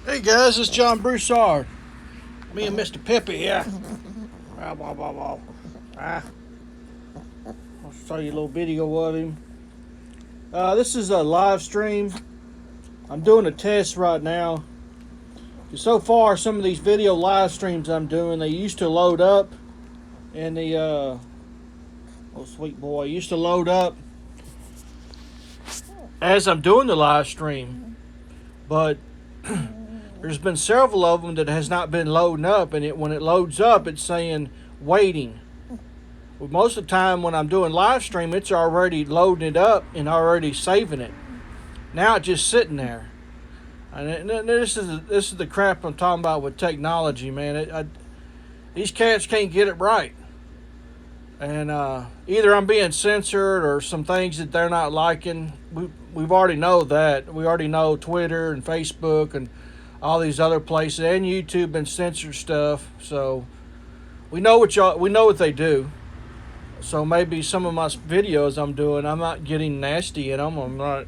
Hey guys, it's John Broussard. Me and Mr. Peppy here. Ah, blah, blah, blah. Ah, I'll show you a little video of him. This is a live stream. I'm doing a test right now. So far, some of these video live streams I'm doing, they used to load up in the, oh sweet boy, used to load up as I'm doing the live stream. But there's been several of them that has not been loading up, and when it loads up, it's saying waiting. Well, most of the time when I'm doing live stream, it's already loading it up and already saving it. Now it's just sitting there. And this is the crap I'm talking about with technology, man. These cats can't get it right. And either I'm being censored or some things that they're not liking. We've already know that. We already know Twitter and Facebook and all these other places and YouTube and censor stuff. So we know what they do. So maybe some of my videos I'm doing, I'm not getting nasty in them. I'm not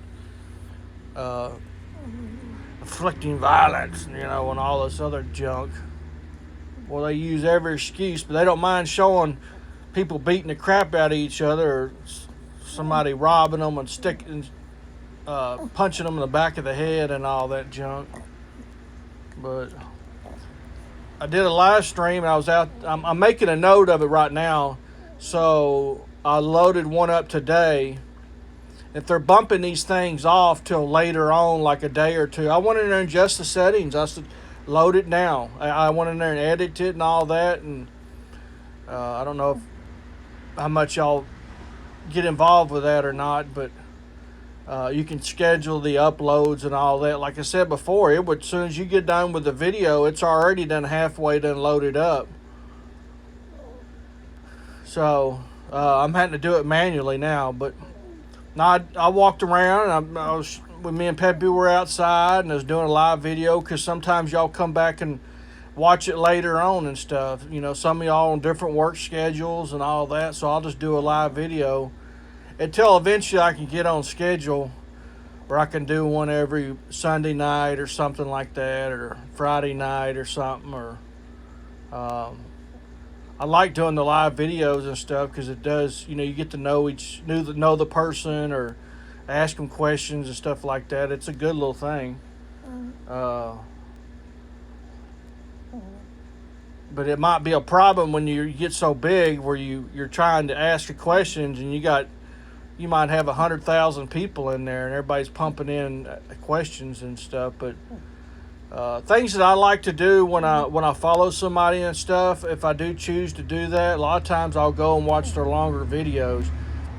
inflicting violence, and all this other junk. Well, they use every excuse, but they don't mind showing people beating the crap out of each other, or somebody robbing them and punching them in the back of the head and all that junk. But I did a live stream, and I was out. I'm making a note of it right now, so I loaded one up today. If they're bumping these things off till later on, like a day or two, I went in there and adjust the settings. I said, load it now. I went in there and edited it and all that, and I don't know how much y'all get involved with that or not, but you can schedule the uploads and all that. Like I said before, as soon as you get done with the video, it's already done halfway done loaded up. So I'm having to do it manually now, but I walked around, and I was with me and Peppy were outside, and I was doing a live video because sometimes y'all come back and watch it later on and stuff. Some of y'all on different work schedules and all that, so I'll just do a live video until eventually I can get on schedule where I can do one every Sunday night or something like that, or Friday night or something. Or I like doing the live videos and stuff because it does, you get to know the person or ask them questions and stuff like that. It's a good little thing. But it might be a problem when you get so big where you're trying to ask the questions, and you might have 100,000 people in there and everybody's pumping in questions and stuff. But things that I like to do when I follow somebody and stuff, if I do choose to do that, a lot of times I'll go and watch their longer videos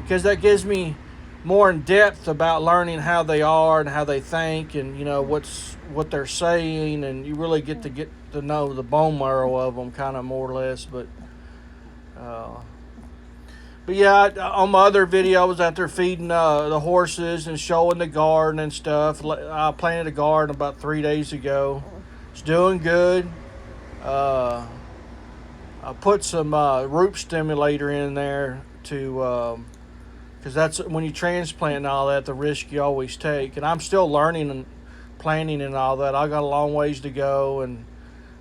because that gives me more in depth about learning how they are and how they think, and what they're saying, and you really get to know the bone marrow of them, kind of more or less. But yeah, on my other video, I was out there feeding the horses and showing the garden and stuff. I planted a garden about 3 days ago. It's doing good. I put some root stimulator in there because that's when you transplant and all that, the risk you always take. And I'm still learning and planting and all that. I got a long ways to go, and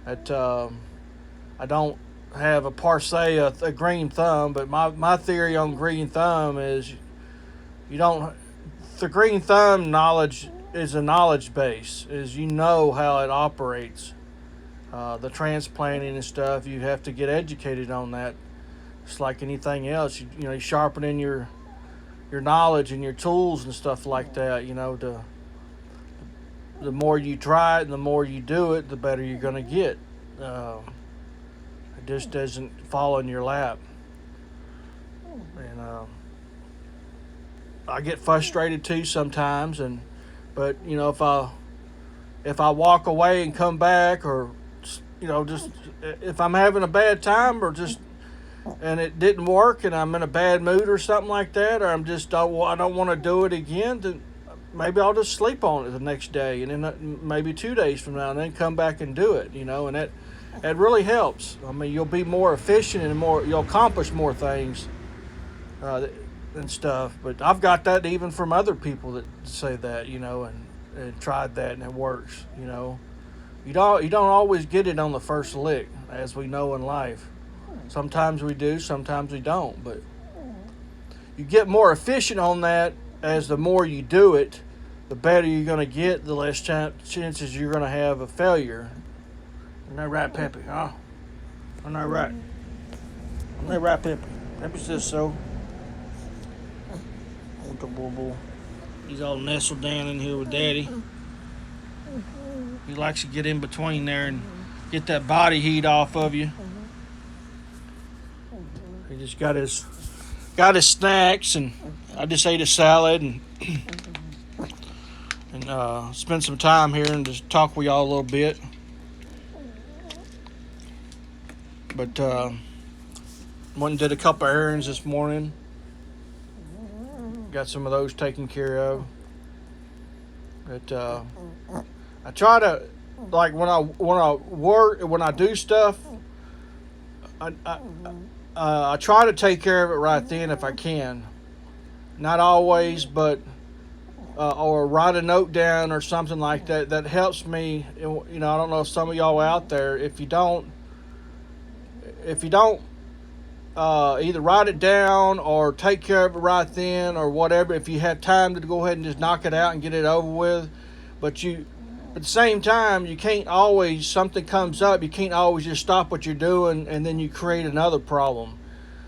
I don't have a green thumb, but my theory on green thumb is the green thumb knowledge is a knowledge base, is how it operates. The transplanting and stuff, you have to get educated on that. It's like anything else, you sharpening your knowledge and your tools and stuff like that. The more you try it and the more you do it, the better you're going to get. It just doesn't fall in your lap. And I get frustrated too sometimes, but if I walk away and come back, or just if I'm having a bad time, and it didn't work and I'm in a bad mood or something like that, or I don't want to do it again, then maybe I'll just sleep on it the next day, and then maybe 2 days from now, and then come back and do it, and that really helps. I mean, you'll be more efficient and you'll accomplish more things and stuff. But I've got that even from other people that say that, and tried that and it works, You don't always get it on the first lick, as we know in life. Sometimes we do, sometimes we don't. But you get more efficient on that as the more you do it, the better you're going to get, the less chances you're going to have a failure. Isn't that right, Peppy? Huh? Isn't that right? Isn't that right, Peppy? Peppy says so. He's all nestled down in here with Daddy. He likes to get in between there and get that body heat off of you. He just got his snacks, and I just ate a salad and spend some time here and just talk with y'all a little bit. But went and did a couple errands this morning. Got some of those taken care of. But I try to, like, when I do stuff, I try to take care of it right then if I can. Not always, but or write a note down or something like that. That helps me. I don't know if some of y'all out there, if you don't either write it down or take care of it right then or whatever, if you have time to go ahead and just knock it out and get it over with. But at the same time, you can't always, something comes up, you can't always just stop what you're doing and then you create another problem.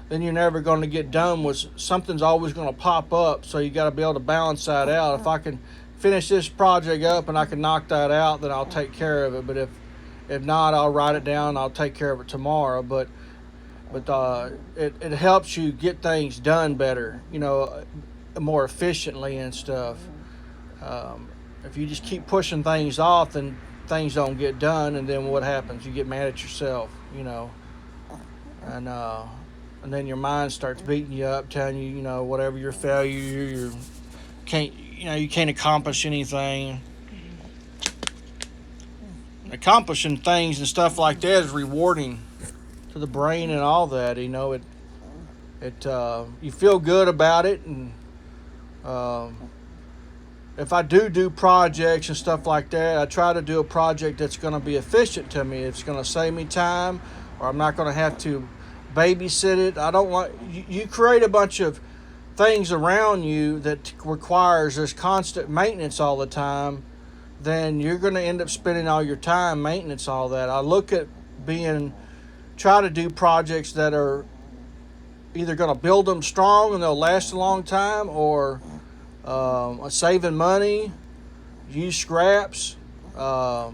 Then you're never going to get done with, something's always going to pop up, so you got to be able to balance that out. If I can finish this project up and I can knock that out, then I'll take care of it. But if not, I'll write it down and I'll take care of it tomorrow. But it helps you get things done better, more efficiently and stuff. If you just keep pushing things off, then things don't get done, and then what happens? You get mad at yourself, and then your mind starts beating you up, telling you, whatever your failure, you can't accomplish anything. Accomplishing things and stuff like that is rewarding to the brain and all that. You feel good about it, and if I do projects and stuff like that, I try to do a project that's going to be efficient to me. It's going to save me time, or I'm not going to have to babysit it. I don't want you create a bunch of things around you that requires this constant maintenance all the time. Then you're going to end up spending all your time maintenance all that. I look at try to do projects that are either going to build them strong and they'll last a long time, or saving money, use scraps, or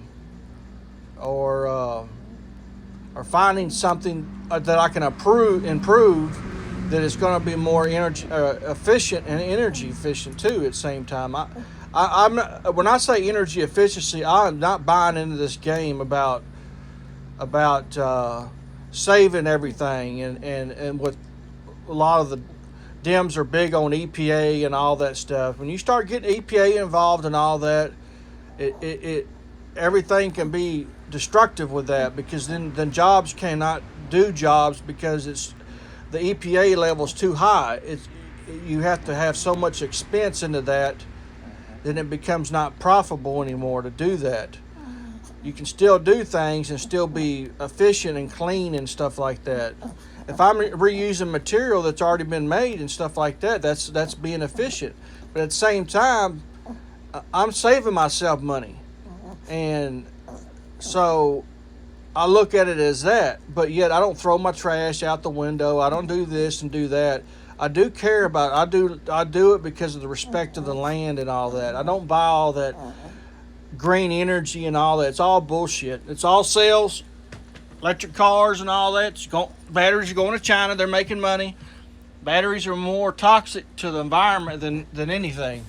finding something that I can improve that is going to be more energy efficient and energy efficient too at the same time. I'm not, when I say energy efficiency, I'm not buying into this game about saving everything, and with a lot of the Dems are big on EPA and all that stuff. When you start getting EPA involved and all that, it everything can be destructive with that, because then jobs cannot do jobs because the EPA level's too high. You have to have so much expense into that, then it becomes not profitable anymore to do that. You can still do things and still be efficient and clean and stuff like that. If I'm reusing material that's already been made and stuff like that, that's being efficient. But at the same time, I'm saving myself money. And so I look at it as that. But yet I don't throw my trash out the window. I don't do this and do that. I do care about it. I do it because of the respect of the land and all that. I don't buy all that green energy and all that. It's all bullshit. It's all sales. Electric cars and all that. Batteries are going to China. They're making money. Batteries are more toxic to the environment than anything.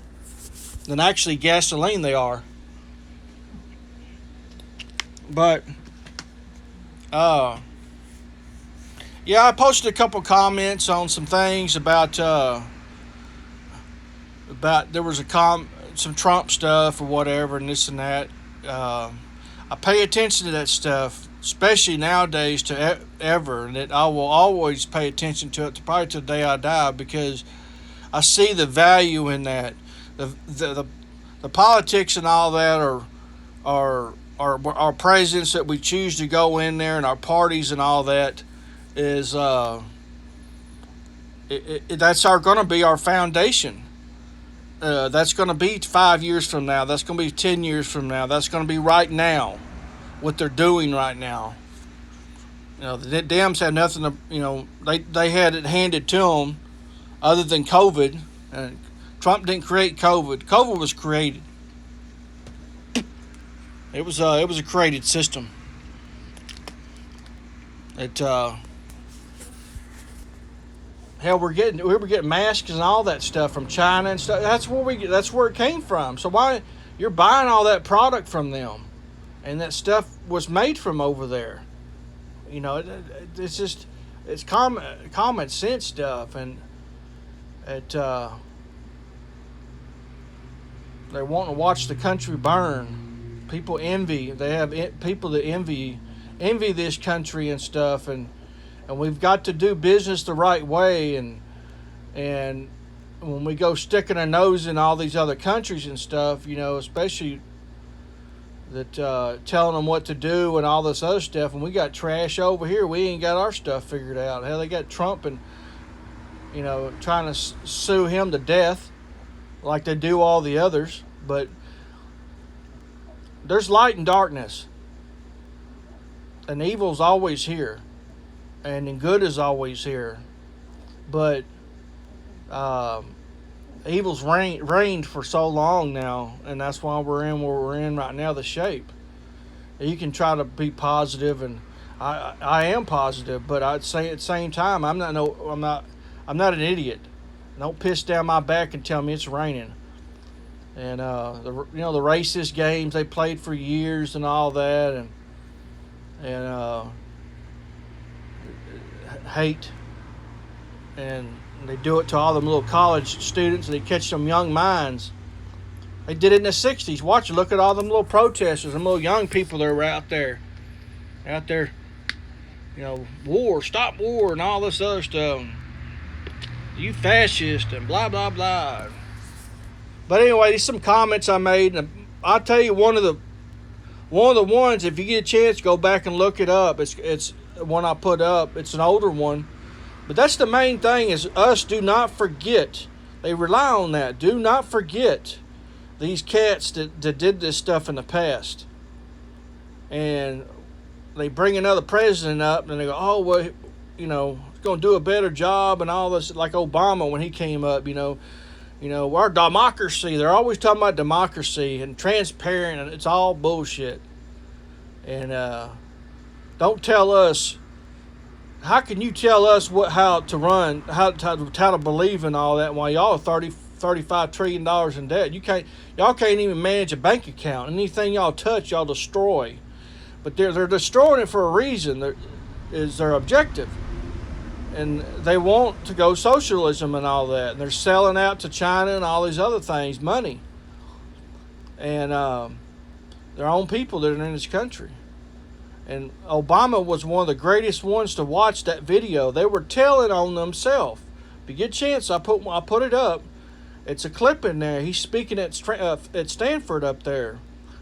Than actually gasoline they are. But, yeah, I posted a couple comments on some things about there was some Trump stuff or whatever and this and that. I pay attention to that stuff, especially nowadays to ever, and that I will always pay attention to it probably till the day I die, because I see the value in that. The politics and all that are our presidents that we choose to go in there and our parties and all that is that's going to be our foundation. That's going to be 5 years from now. That's going to be 10 years from now. That's going to be right now, what they're doing right now. The Dems had nothing to, they had it handed to them other than COVID. And Trump didn't create COVID. COVID was created. It was a created system. Hell, we were getting masks and all that stuff from China and stuff. That's where it came from. So why you're buying all that product from them, and that stuff was made from over there? It's common sense stuff, and they're wanting to watch the country burn. People envy. They have people that envy this country and stuff, and we've got to do business the right way. And when we go sticking our nose in all these other countries and stuff, especially that telling them what to do and all this other stuff, and we got trash over here, we ain't got our stuff figured out. Hell, they got Trump and trying to sue him to death like they do all the others. But there's light and darkness, and evil's always here, and good is always here. But evil's reigned for so long now, and that's why we're in where we're in right now, the shape. You can try to be positive, and I am positive, but I'd say at the same time, I'm not an idiot. Don't piss down my back and tell me it's raining. And the racist games they played for years and all that, and hate, and they do it to all them little college students, and they catch them young minds. They did it in the 60s. Watch it. Look at all them little protesters, them little young people that were out there, war, stop war, and all this other stuff. You fascist, and blah, blah, blah. But anyway, these some comments I made, and I'll tell you one of the ones, if you get a chance, go back and look it up. It's one I put up. It's an older one. But that's the main thing, is us do not forget. They rely on that. Do not forget these cats that did this stuff in the past. And they bring another president up, and they go, oh, well, he's going to do a better job and all this, like Obama when he came up, our democracy. They're always talking about democracy and transparent, and it's all bullshit. And don't tell us. How can you tell us how to run, how to believe in all that while y'all are $35 trillion in debt? Y'all can't even manage a bank account. Anything y'all touch, y'all destroy. But they're destroying it for a reason. Is their objective, and they want to go socialism and all that. And they're selling out to China and all these other things, money, and their own people that are in this country. And Obama was one of the greatest ones to watch that video. They were telling on themselves. If you get a chance, I put it up. It's a clip in there. He's speaking at Stanford up there.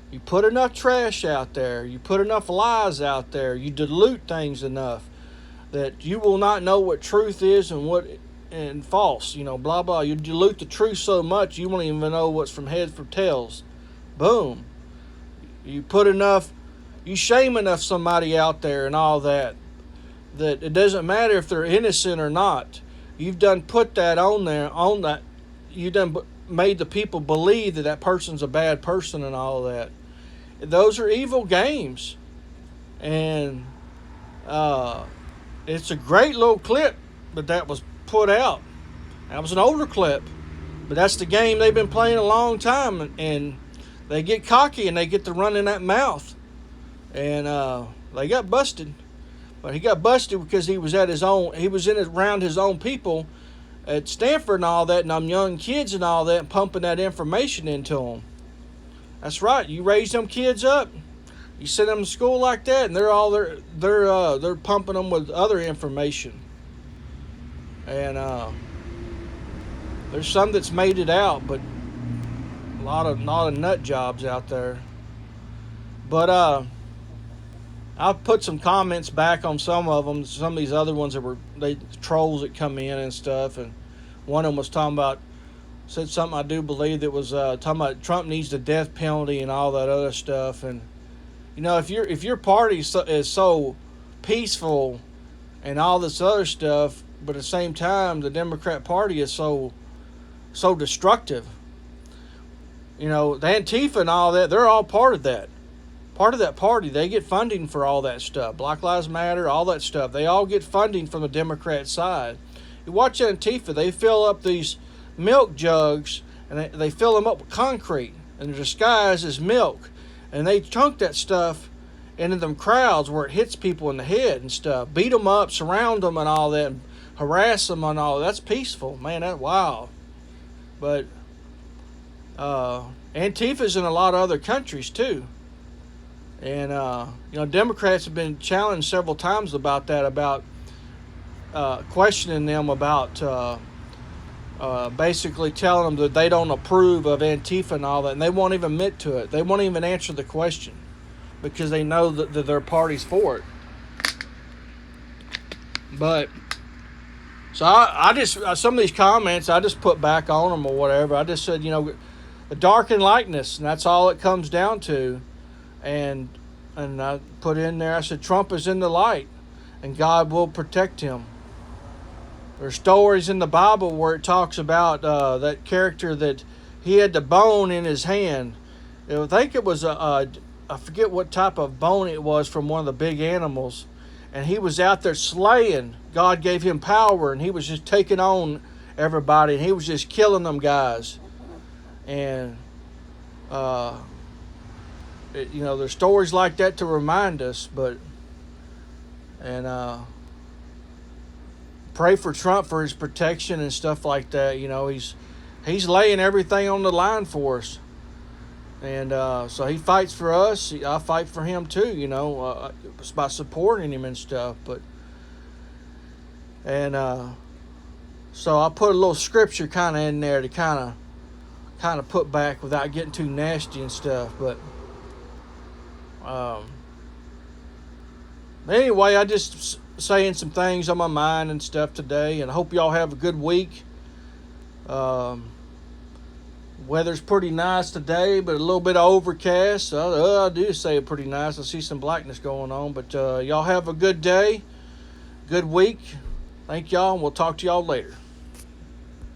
You put enough trash out there. You put enough lies out there. You dilute things enough that you will not know what truth is and false. Blah, blah. You dilute the truth so much you won't even know what's from heads from tails. Boom. You put enough... You shame enough somebody out there and all that it doesn't matter if they're innocent or not. You've done put that on there, on that. You done made the people believe that person's a bad person and all that. Those are evil games. And it's a great little clip, but that was put out. That was an older clip. But that's the game they've been playing a long time. And they get cocky and they get to run in that mouth. And they got busted, but he got busted because he was around his own people at Stanford and all that, and them young kids and all that, and pumping that information into them. That's right. You raise them kids up, you send them to school like that, and they're pumping them with other information. And there's some that's made it out, but a lot of nut jobs out there. But I've put some comments back on some of them. Some of these other ones that were trolls that come in and stuff, and one of them was talking about, said something I do believe that was talking about Trump needs the death penalty and all that other stuff. And if your party is so peaceful and all this other stuff, but at the same time the Democrat Party is so destructive. The Antifa and all that, they're all part of that party. They get funding for all that stuff. Black Lives Matter, all that stuff. They all get funding from the Democrat side. You watch Antifa, they fill up these milk jugs and they fill them up with concrete and they're disguised as milk. And they chunk that stuff into them crowds where it hits people in the head and stuff. Beat them up, surround them and all that, and harass them and all that. That's peaceful. Man, that's wild. But Antifa's in a lot of other countries too. And, Democrats have been challenged several times about that, about questioning them about basically telling them that they don't approve of Antifa and all that. And they won't even admit to it. They won't even answer the question because they know that their party's for it. But, so I just, some of these comments, I just put back on them or whatever. I just said, the dark and lightness, and that's all it comes down to. And I put in there, I said, Trump is in the light, and God will protect him. There's stories in the Bible where it talks about that character that he had the bone in his hand. I think it was I forget what type of bone it was from one of the big animals. And he was out there slaying. God gave him power, and he was just taking on everybody, and he was just killing them guys. And there's stories like that to remind us, and pray for Trump for his protection and stuff like that. He's laying everything on the line for us, and so he fights for us. I fight for him too. It's by supporting him and stuff. So I put a little scripture kind of in there to kind of put back without getting too nasty and stuff, but. Anyway, I just saying some things on my mind and stuff today, and I hope y'all have a good week. Weather's pretty nice today, but a little bit overcast. I do say it pretty nice. I see some blackness going on, but y'all have a good day, good week. Thank y'all, and we'll talk to y'all later.